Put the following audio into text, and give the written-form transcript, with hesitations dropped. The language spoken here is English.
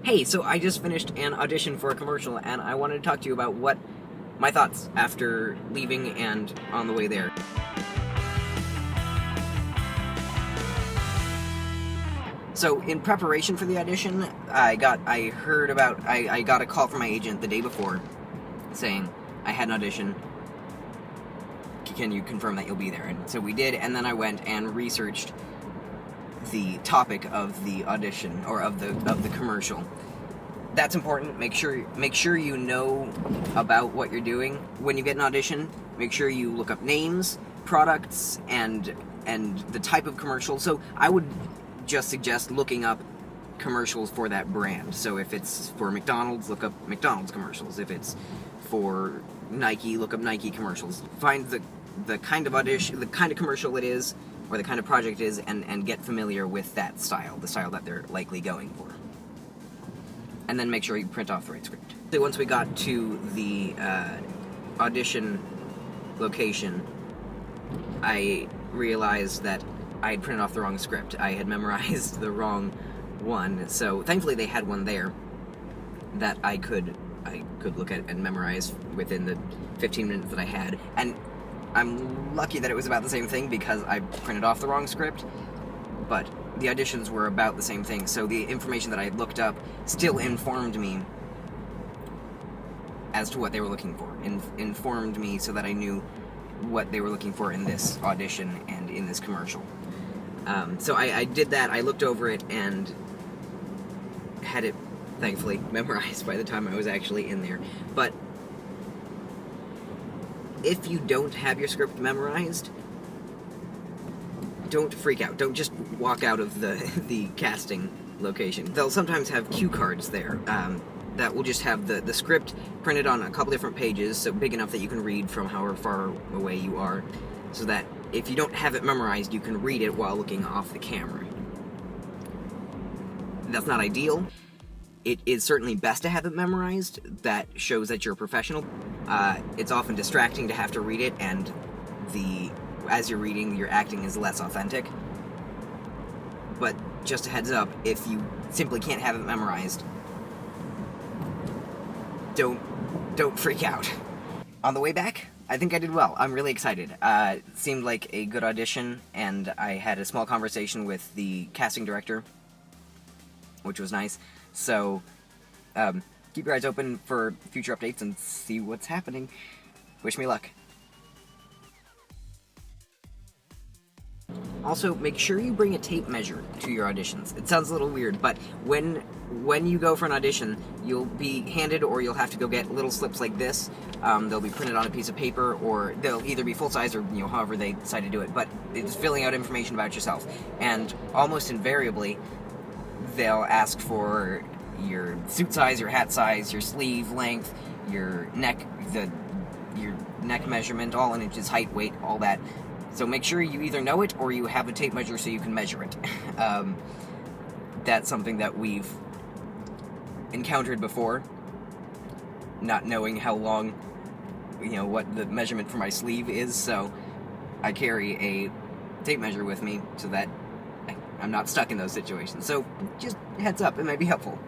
Hey, so I just finished an audition for a commercial, and I wanted to talk to you about what my thoughts after leaving and on the way there. So, in preparation for the audition, I got a call from my agent the day before saying, I had an audition, can you confirm that you'll be there? And so we did, and then I went and researched the topic of the audition, or of the commercial. That's important. Make sure you know about what you're doing when you get an audition. Make sure you look up names, products, and the type of commercial. So I would just suggest looking up commercials for that brand. So if it's for McDonald's, look up McDonald's commercials. If it's for Nike, look up Nike commercials. Find the kind of audition, the kind of commercial it is, or the kind of project it is, and get familiar with that style, the style that they're likely going for. And then make sure you print off the right script. So once we got to the audition location, I realized that I had printed off the wrong script. I had memorized the wrong one. So thankfully they had one there that I could look at and memorize within the 15 minutes that I had. And I'm lucky that it was about the same thing because I printed off the wrong script, but the auditions were about the same thing, so the information that I had looked up still informed me as to what they were looking for, informed me so that I knew what they were looking for in this audition and in this commercial. So I did that, I looked over it, and had it, thankfully, memorized by the time I was actually in there. But if you don't have your script memorized, don't freak out. Don't just walk out of the casting location. They'll sometimes have cue cards there that will just have the script printed on a couple different pages, so big enough that you can read from however far away you are, so that if you don't have it memorized, you can read it while looking off the camera. That's not ideal. It is certainly best to have it memorized. That shows that you're a professional. It's often distracting to have to read it, and as you're reading, your acting is less authentic. But just a heads up, if you simply can't have it memorized, don't freak out. On the way back, I think I did well. I'm really excited. It seemed like a good audition, and I had a small conversation with the casting director, which was nice. So, keep your eyes open for future updates and see what's happening. Wish me luck. Also, make sure you bring a tape measure to your auditions. It sounds a little weird, but when you go for an audition, you'll be handed, or you'll have to go get little slips like this. They'll be printed on a piece of paper, or they'll either be full-size or, however they decide to do it, but it's filling out information about yourself. And almost invariably, they'll ask for your suit size, your hat size, your sleeve length, your neck measurement, all in inches, height, weight, all that. So make sure you either know it or you have a tape measure so you can measure it. That's something that we've encountered before, not knowing how long, what the measurement for my sleeve is, so I carry a tape measure with me so that I'm not stuck in those situations. So just heads up, it might be helpful.